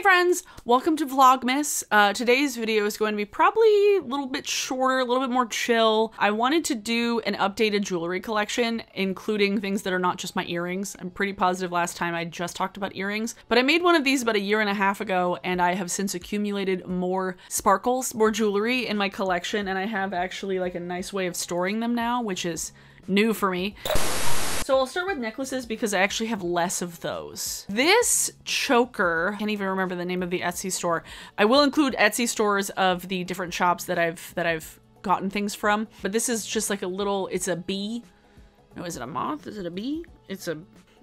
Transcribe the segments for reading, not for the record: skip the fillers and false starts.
Hey friends, welcome to Vlogmas. Today's video is going to be probably a little bit shorter, a little bit more chill. I wanted to do an updated jewelry collection, including things that are not just my earrings. I'm pretty positive last time I just talked about earrings, but I made one of these about a year and a half ago, and I have since accumulated more sparkles, more jewelry in my collection, and I have actually like a nice way of storing them now, which is new for me. So I'll start with necklaces because I actually have less of those. This choker, I can't even remember the name of the Etsy store. I will include Etsy stores of the different shops that I've gotten things from, but this is just like a little, it's a bee. No, is it a moth? Is it a bee? It's a,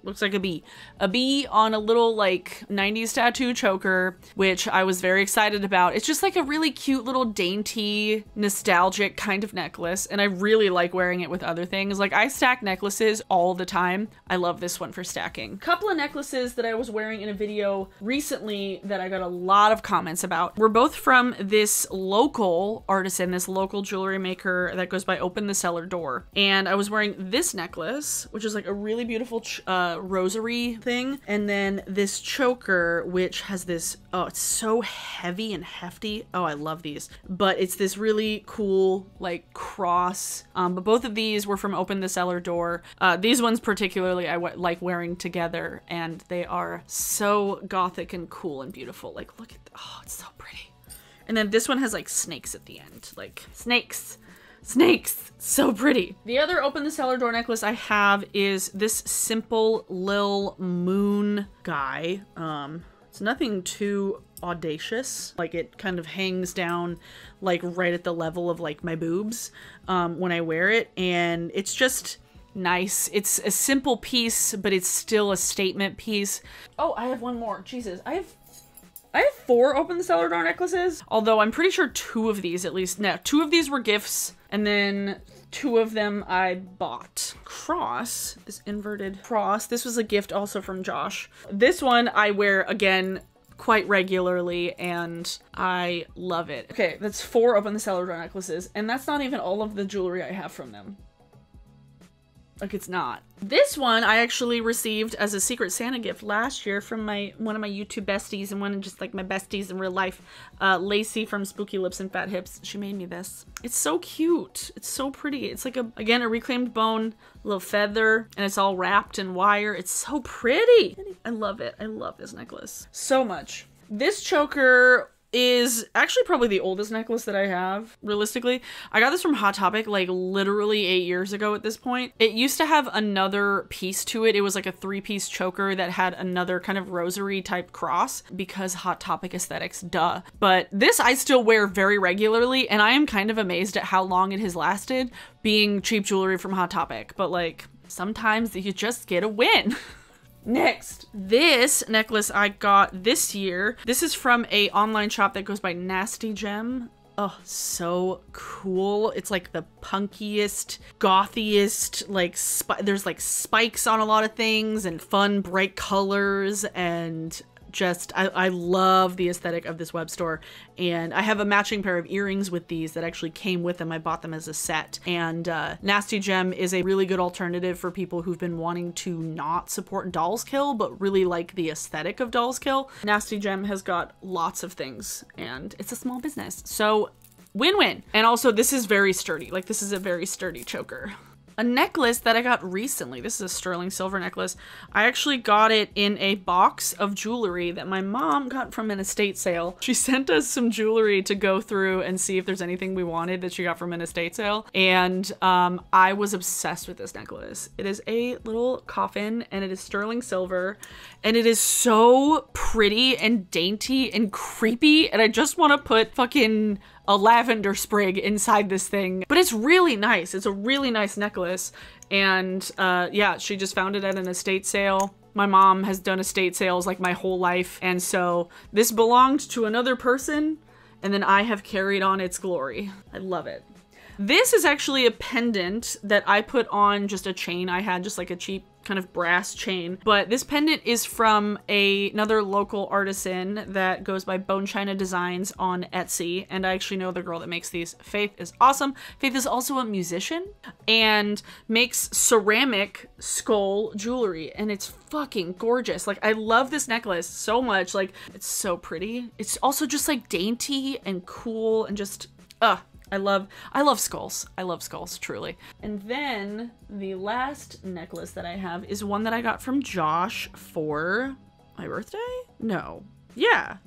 looks like a bee. A bee on a little like 90s tattoo choker, which I was very excited about. It's just like a really cute little dainty, nostalgic kind of necklace. And I really like wearing it with other things. Like I stack necklaces all the time. I love this one for stacking. A couple of necklaces that I was wearing in a video recently that I got a lot of comments about were both from this local artisan, this local jewelry maker that goes by Open the Cellar Door. And I was wearing this necklace, which is like a really beautiful rosary thing, and then this choker which has this, oh, it's so heavy and hefty. Oh, I love these. But it's this really cool like cross, but both of these were from Open the Cellar Door. These ones particularly I like wearing together, and they are so gothic and cool and beautiful. Like look at, oh, it's so pretty. And then this one has like snakes at the end, like snakes. Snakes, so pretty. The other Open the Cellar Door necklace I have is this simple lil moon guy. It's nothing too audacious. Like it kind of hangs down like right at the level of like my boobs when I wear it, and it's just nice. It's a simple piece, but it's still a statement piece. Oh, I have one more. Jesus, I have 4 Open the Cellar Door necklaces, although I'm pretty sure 2 of these, at least, no, 2 of these were gifts, and then 2 of them I bought. Cross, this inverted cross, this was a gift also from Josh. This one I wear, again, quite regularly, and I love it. Okay, that's 4 Open the Cellar Door necklaces, and that's not even all of the jewelry I have from them. Like, it's not. This one I actually received as a Secret Santa gift last year from one of my YouTube besties, and one of just like my besties in real life, Lacey from Spooky Lips and Fat Hips. She made me this. It's so cute. It's so pretty. It's like again, a reclaimed bone, a little feather, and it's all wrapped in wire. It's so pretty. I love it. I love this necklace so much. This choker is actually probably the oldest necklace that I have, realistically. I got this from Hot Topic like literally 8 years ago at this point. It used to have another piece to it. It was like a 3-piece choker that had another kind of rosary type cross because Hot Topic aesthetics, duh. But this I still wear very regularly, and I am kind of amazed at how long it has lasted being cheap jewelry from Hot Topic. But like, sometimes you just get a win. Next, this necklace I got this year. This is from a online shop that goes by Nasty Gem. Oh, so cool. It's like the punkiest, gothiest, like there's like spikes on a lot of things and fun, bright colors, and just, I love the aesthetic of this web store. And I have a matching pair of earrings with these that actually came with them. I bought them as a set. And Nasty Gem is a really good alternative for people who've been wanting to not support Dolls Kill, but really like the aesthetic of Dolls Kill. Nasty Gem has got lots of things, and it's a small business. So win-win. And also this is very sturdy. Like this is a very sturdy choker. A necklace that I got recently. This is a sterling silver necklace. I actually got it in a box of jewelry that my mom got from an estate sale. She sent us some jewelry to go through and see if there's anything we wanted that she got from an estate sale. And I was obsessed with this necklace. It is a little coffin, and it is sterling silver, and it is so pretty and dainty and creepy, and I just want to put fucking a lavender sprig inside this thing. But it's really nice. It's a really nice necklace. And yeah, she just found it at an estate sale. My mom has done estate sales like my whole life. And so this belonged to another person, and then I have carried on its glory. I love it. This is actually a pendant that I put on just a chain I had, just like a cheap kind of brass chain. But this pendant is from another local artisan that goes by Bone China Designs on Etsy. And I actually know the girl that makes these. Faith is awesome. Faith is also a musician and makes ceramic skull jewelry. And it's fucking gorgeous. Like, I love this necklace so much. Like, it's so pretty. It's also just like dainty and cool and just, I love skulls. I love skulls, truly. And then the last necklace that I have is one that I got from Josh for my birthday? No. Yeah.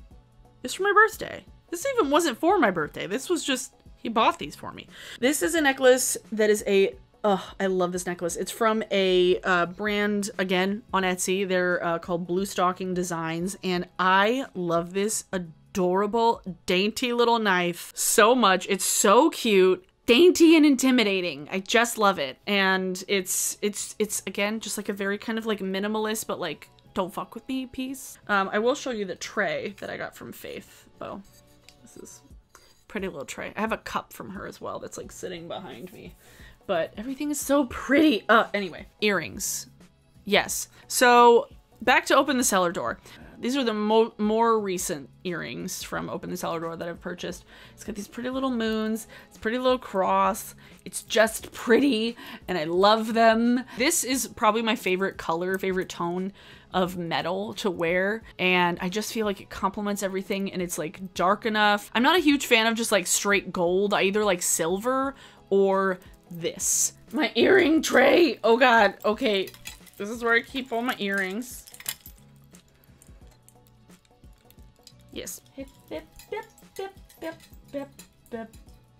It's for my birthday. This even wasn't for my birthday. This was just, he bought these for me. This is a necklace that is I love this necklace. It's from a brand, again, on Etsy. They're called Blue Stocking Designs. And I love this adorable, dainty little knife so much. It's so cute, dainty and intimidating. I just love it. And it's again, just like a very kind of like minimalist, but like, don't fuck with me piece. I will show you the tray that I got from Faith, though. This is a pretty little tray. I have a cup from her as well that's like sitting behind me. But everything is so pretty. Anyway, earrings. Yes. So back to Open the Cellar Door. These are the more recent earrings from Open the Cellar Door that I've purchased. It's got these pretty little moons. It's a pretty little cross. It's just pretty, and I love them. This is probably my favorite color, favorite tone of metal to wear, and I just feel like it complements everything, and it's like dark enough. I'm not a huge fan of just like straight gold. I either like silver or this. My earring tray. Oh God. Okay. This is where I keep all my earrings. Yes.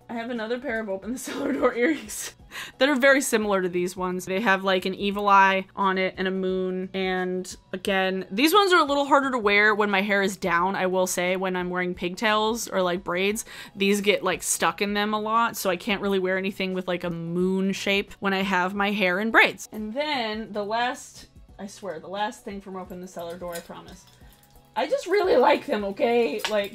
I have another pair of Open the Cellar Door earrings that are very similar to these ones. They have like an evil eye on it and a moon. And again, these ones are a little harder to wear when my hair is down, I will say. When I'm wearing pigtails or like braids, these get like stuck in them a lot. So I can't really wear anything with like a moon shape when I have my hair in braids. And then the last, I swear, the last thing from Open the Cellar Door, I promise. I just really like them, okay? Like,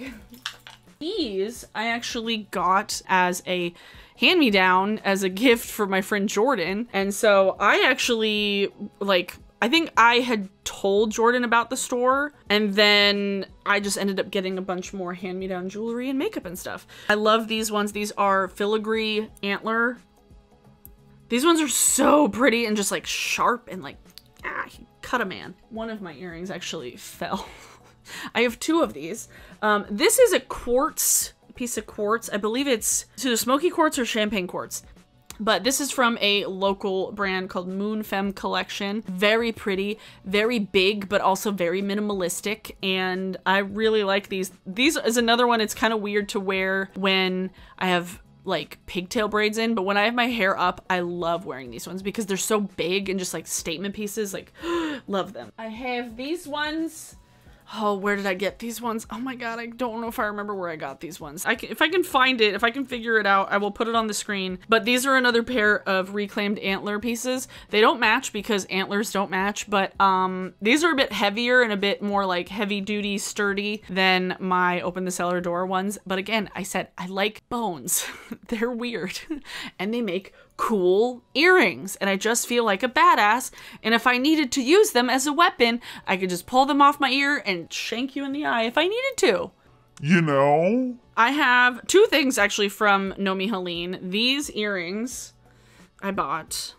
these I actually got as a hand-me-down as a gift for my friend Jordan. And so I actually, like, I think I had told Jordan about the store, and then I just ended up getting a bunch more hand-me-down jewelry and makeup and stuff. I love these ones. These are Filigree Antler. These ones are so pretty and just like sharp and like, cut a man. One of my earrings actually fell. I have two of these. This is a piece of quartz. I believe it's either smoky quartz or champagne quartz. But this is from a local brand called Femme Collection. Very pretty, very big, but also very minimalistic. And I really like these. These is another one. It's kind of weird to wear when I have like pigtail braids in, but when I have my hair up, I love wearing these ones because they're so big and just like statement pieces. Like, love them. I have these ones. Oh, where did I get these ones? Oh my God, I don't know if I remember where I got these ones. If I can find it, if I can figure it out, I will put it on the screen. But these are another pair of reclaimed antler pieces. They don't match because antlers don't match, but these are a bit heavier and a bit more like heavy duty, sturdy than my Open the Cellar Door ones. But again, I said I like bones. They're weird and they make cool earrings, and I just feel like a badass, and if I needed to use them as a weapon, I could just pull them off my ear and shank you in the eye if I needed to. You know? I have two things actually from Nomi Helene. These earrings I bought,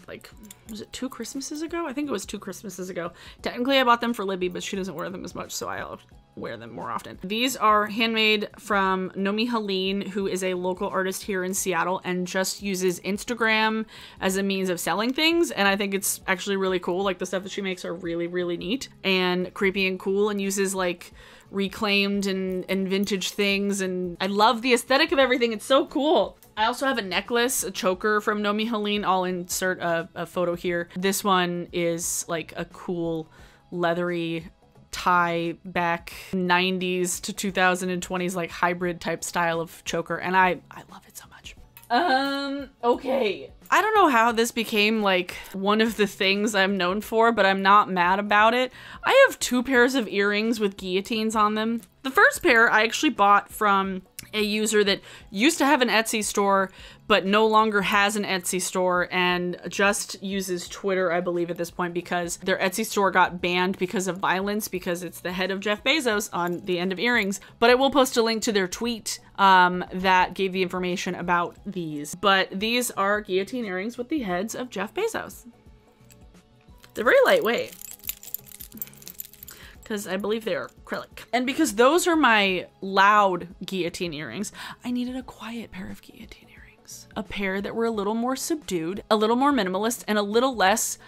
like, was it 2 Christmases ago? I think it was 2 Christmases ago. Technically I bought them for Libby, but she doesn't wear them as much, so I'll wear them more often. These are handmade from Nomi Helene, who is a local artist here in Seattle and just uses Instagram as a means of selling things. And I think it's actually really cool. Like, the stuff that she makes are really, really neat and creepy and cool, and uses like reclaimed and vintage things. And I love the aesthetic of everything. It's so cool. I also have a necklace, a choker from Nomi Helene. I'll insert a photo here. This one is like a cool leathery tie back 90s to 2020s like hybrid type style of choker, and I love it so much. Okay. I don't know how this became like one of the things I'm known for, but I'm not mad about it. I have 2 pairs of earrings with guillotines on them. The first pair I actually bought from a user that used to have an Etsy store, but no longer has an Etsy store and just uses Twitter, I believe, at this point, because their Etsy store got banned because of violence, because it's the head of Jeff Bezos on the end of earrings. But I will post a link to their tweet that gave the information about these. But these are guillotine earrings with the heads of Jeff Bezos. They're very lightweight, because I believe they are acrylic. And because those are my loud guillotine earrings, I needed a quiet pair of guillotine earrings. A pair that were a little more subdued, a little more minimalist, and a little less,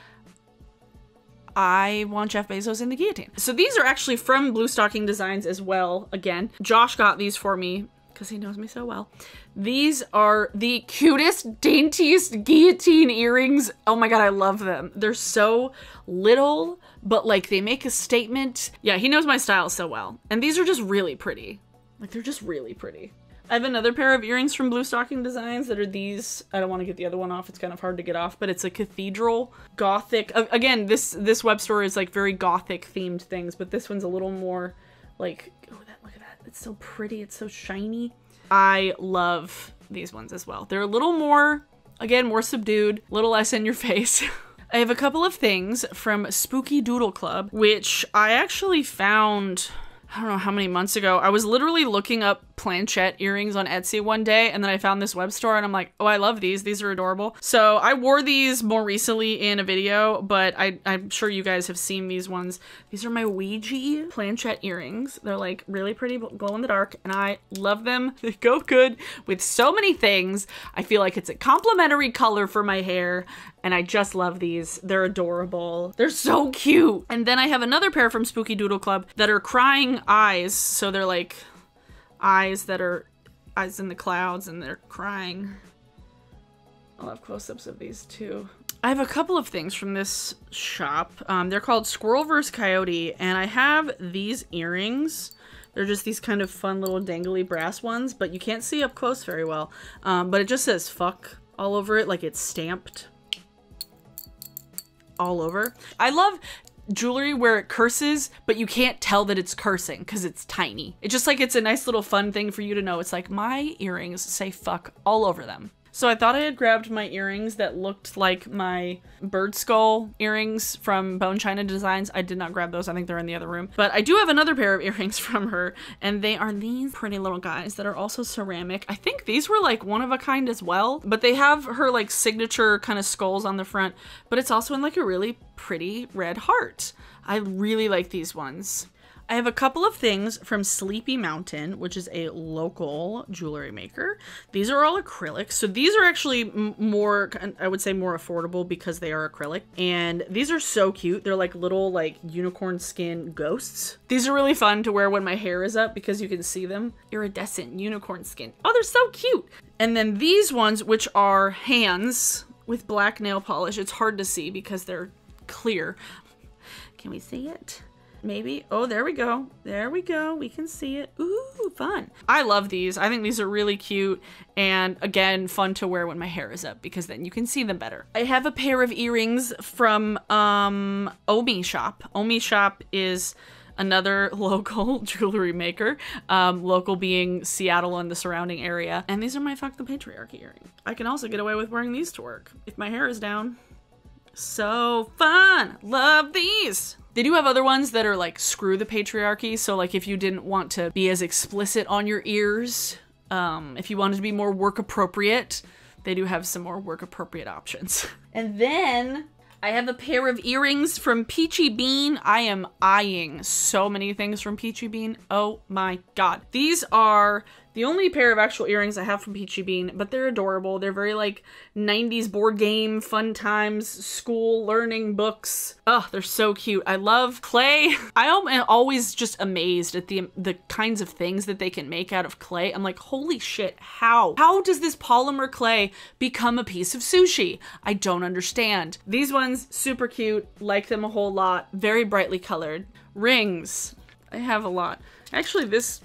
I want Jeff Bezos in the guillotine. So these are actually from Blue Stocking Designs as well. Again, Josh got these for me because he knows me so well. These are the cutest, daintiest guillotine earrings. Oh my God, I love them. They're so little, but like they make a statement. Yeah, he knows my style so well. And these are just really pretty. Like they're just really pretty. I have another pair of earrings from Blue Stocking Designs that are these. I don't want to get the other one off. It's kind of hard to get off, but it's a cathedral gothic. Again, this web store is like very gothic themed things, but this one's a little more like, oh, look at that. It's so pretty. It's so shiny. I love these ones as well. They're a little more, again, more subdued, a little less in your face. I have a couple of things from Spooky Doodle Club, which I actually found, I don't know how many months ago. I was literally looking up planchette earrings on Etsy one day, and then I found this web store and I'm like, oh, I love these. These are adorable. So I wore these more recently in a video, but I'm sure you guys have seen these ones. These are my Ouija planchette earrings. They're like really pretty, glow in the dark, and I love them. They go good with so many things. I feel like it's a complementary color for my hair, and I just love these. They're adorable. They're so cute. And then I have another pair from Spooky Doodle Club that are crying eyes. So they're like eyes that are eyes in the clouds and they're crying. I'll have close-ups of these too. I have a couple of things from this shop. They're called Squirrel vs. Coyote, and I have these earrings. They're just these kind of fun little dangly brass ones, but you can't see up close very well. But it just says fuck all over it, like it's stamped all over. I love jewelry where it curses, but you can't tell that it's cursing because it's tiny. It's just like, it's a nice little fun thing for you to know. It's like, my earrings say fuck all over them. So I thought I had grabbed my earrings that looked like my bird skull earrings from Bone China Designs. I did not grab those. I think they're in the other room. But I do have another pair of earrings from her, and they are these pretty little guys that are also ceramic. I think these were like one of a kind as well, but they have her like signature kind of skulls on the front, but it's also in like a really pretty red heart. I really like these ones. I have a couple of things from Sleepy Mountain, which is a local jewelry maker. These are all acrylic. So these are actually more, I would say more affordable because they are acrylic. And these are so cute. They're like little like unicorn skin ghosts. These are really fun to wear when my hair is up because you can see them. Iridescent unicorn skin. Oh, they're so cute. And then these ones, which are hands with black nail polish. It's hard to see because they're clear. Can we see it? Maybe. Oh, there we go. There we go. We can see it. Ooh, fun. I love these. I think these are really cute. And again, fun to wear when my hair is up because then you can see them better. I have a pair of earrings from Omi Shop. Omi Shop is another local jewelry maker. Local being Seattle and the surrounding area. And these are my Fuck the Patriarchy earrings. I can also get away with wearing these to work if my hair is down. So fun. Love these. They do have other ones that are like screw the patriarchy. So like if you didn't want to be as explicit on your ears, if you wanted to be more work appropriate, they do have some more work appropriate options. And then I have a pair of earrings from Peachy Bean. I am eyeing so many things from Peachy Bean. Oh my God. These are the only pair of actual earrings I have from Peachy Bean, but they're adorable. They're very like 90s board game, fun times, school learning books. Oh, they're so cute. I love clay. I am always just amazed at the kinds of things that they can make out of clay. I'm like, holy shit, how? How does this polymer clay become a piece of sushi? I don't understand. These ones, super cute. Like them a whole lot. Very brightly colored. Rings. I have a lot. Actually, this...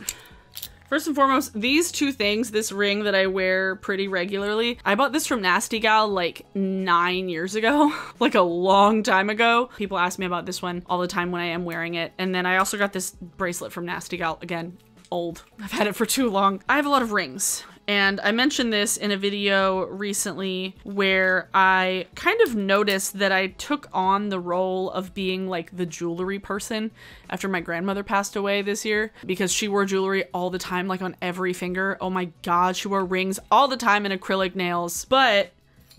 First and foremost, these two things, this ring that I wear pretty regularly, I bought this from Nasty Gal like 9 years ago, like a long time ago. People ask me about this one all the time when I am wearing it. And then I also got this bracelet from Nasty Gal, again, old. I've had it for too long. I have a lot of rings. And I mentioned this in a video recently where I kind of noticed that I took on the role of being like the jewelry person after my grandmother passed away this year, because she wore jewelry all the time, like on every finger. Oh my God, she wore rings all the time and acrylic nails. But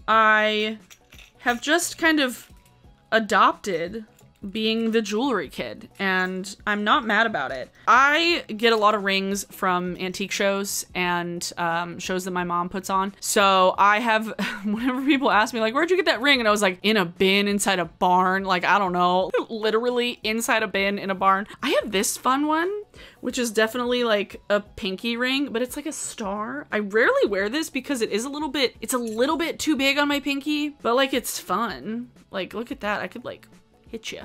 I have just kind of adopted being the jewelry kid, and I'm not mad about it. I get a lot of rings from antique shows and shows that my mom puts on. So I have, whenever people ask me like, where'd you get that ring? And I was like, in a bin inside a barn. Like, I don't know, literally inside a bin in a barn. I have this fun one, which is definitely like a pinky ring, but it's like a star. I rarely wear this because it's a little bit too big on my pinky, but like it's fun. Like, look at that. I could like hit you.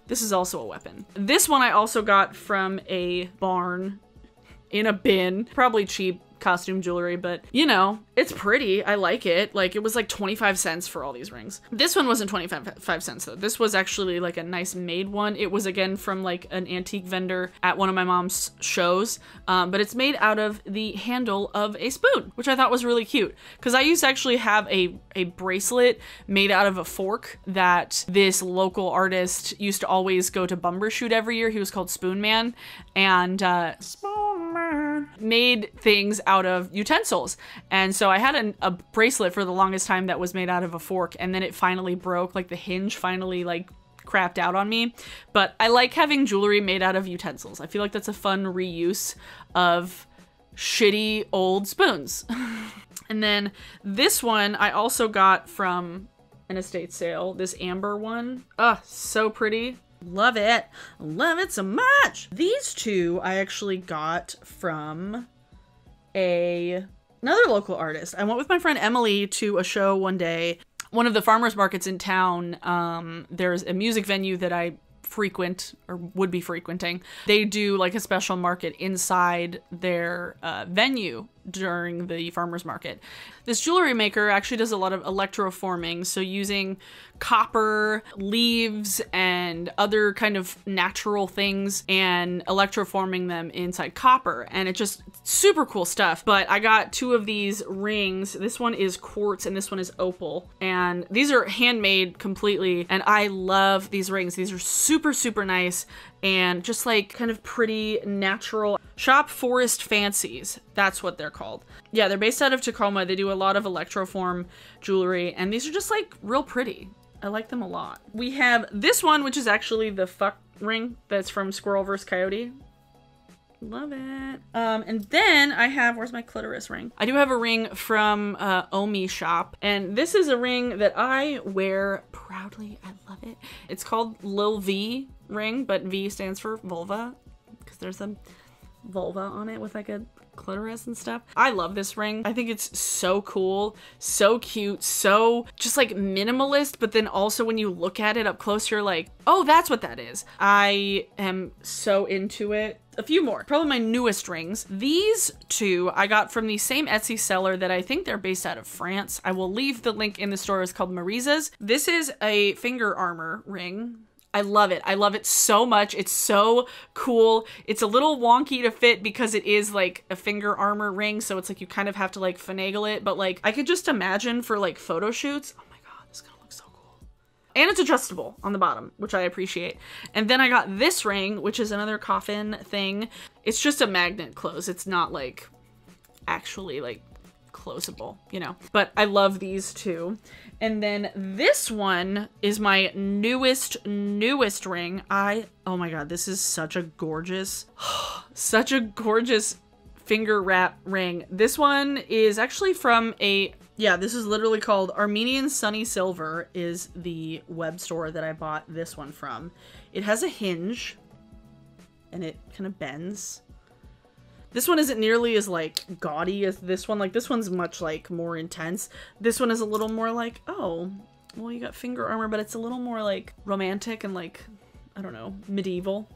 This is also a weapon. This one I also got from a barn in a bin. Probably cheap costume jewelry, but you know, it's pretty. I like it. Like, it was like 25 cents for all these rings. This one wasn't 25 cents though. This was actually like a nice made one. It was again from like an antique vendor at one of my mom's shows, but it's made out of the handle of a spoon, which I thought was really cute because I used to actually have a bracelet made out of a fork that this local artist used to always go to Bumbershoot every year. He was called Spoon Man, and Spoon Man made things out of utensils. And so I had a bracelet for the longest time that was made out of a fork, and then it finally broke, like the hinge finally like crapped out on me. But I like having jewelry made out of utensils. I feel like that's a fun reuse of shitty old spoons. And then this one I also got from an estate sale, this amber one. So pretty. Love it. Love it so much. These two I actually got from another local artist. I went with my friend Emily to a show one day. One of the farmers markets in town, there's a music venue that I frequent or would be frequenting. They do like a special market inside their venue during the farmers market. This jewelry maker actually does a lot of electroforming, so using copper, leaves, and other kind of natural things and electroforming them inside copper, and it just super cool stuff. But I got two of these rings. This one is quartz and this one is opal, and these are handmade completely, and I love these rings. These are super nice and just like kind of pretty natural. Shop Forest Fancies, that's what they're called. Yeah, they're based out of Tacoma. They do a lot of electroform jewelry, and these are just like real pretty. I like them a lot. We have this one, which is actually the fuck ring that's from Squirrel vs. Coyote. Love it. And then I have, where's my clitoris ring? I do have a ring from Omi Shop, and this is a ring that I wear proudly. I love it. It's called Lil V ring, but V stands for vulva because there's a vulva on it with like a clitoris and stuff. I love this ring. I think it's so cool, so cute, so just like minimalist, but then also when you look at it up close, you're like, oh, that's what that is. I am so into it. A few more, probably my newest rings. These two I got from the same Etsy seller that I think they're based out of France. I will leave the link in the store. It's called Marisa's. This is a finger armor ring. I love it. I love it so much. It's so cool. It's a little wonky to fit because it is like a finger armor ring. So it's like you kind of have to like finagle it. But like I could just imagine for like photo shoots. Oh my God, this is gonna look so cool. And it's adjustable on the bottom, which I appreciate. And then I got this ring, which is another coffin thing. It's just a magnet close. It's not like actually like closable, you know, but I love these two. And then this one is my newest ring. Oh my God, this is such a gorgeous finger wrap ring. This one is actually from this is literally called Armenian Sunny Silver is the web store that I bought this one from. It has a hinge and it kind of bends. This one isn't nearly as like gaudy as this one. Like this one's much like more intense. This one is a little more like, oh, well, you got finger armor, but it's a little more like romantic and like, I don't know, medieval.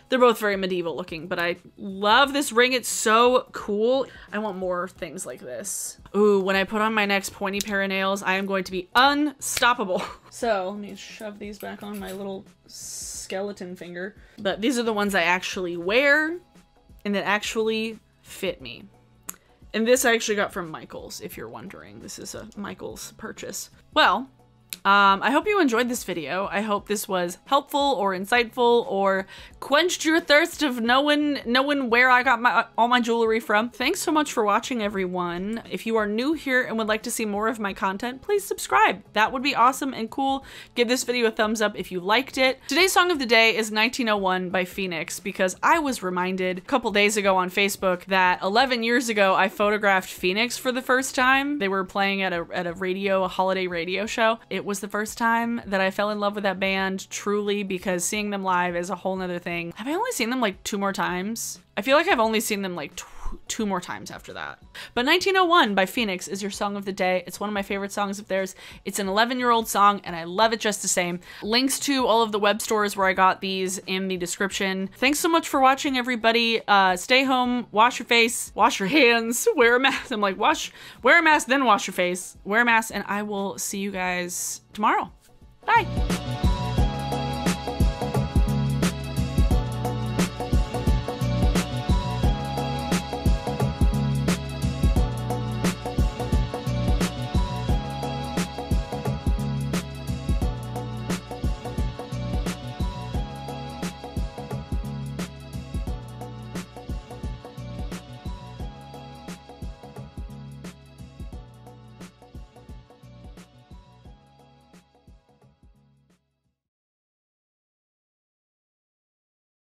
They're both very medieval looking, but I love this ring. It's so cool. I want more things like this. Ooh, when I put on my next pointy pair of nails, I am going to be unstoppable. So let me shove these back on my little skeleton finger. But these are the ones I actually wear. and that actually fit me. And this I actually got from Michael's, if you're wondering. This is a Michael's purchase. Well, I hope you enjoyed this video. I hope this was helpful or insightful or quenched your thirst of knowing where I got all my jewelry from. Thanks so much for watching, everyone. If you are new here and would like to see more of my content, please subscribe. That would be awesome and cool. Give this video a thumbs up if you liked it. Today's song of the day is 1901 by Phoenix, because I was reminded a couple days ago on Facebook that 11 years ago I photographed Phoenix for the first time. They were playing at a holiday radio show. It was the first time that I fell in love with that band, truly, because seeing them live is a whole nother thing. Have I only seen them like 2 more times? I feel like I've only seen them like 2 more times after that. But 1901 by Phoenix is your song of the day. It's one of my favorite songs of theirs. It's an 11-year-old song and I love it just the same. Links to all of the web stores where I got these in the description. Thanks so much for watching, everybody. Stay home, wash your face, wash your hands, wear a mask. I'm like, wear a mask, then wash your face, wear a mask, and I will see you guys tomorrow. Bye.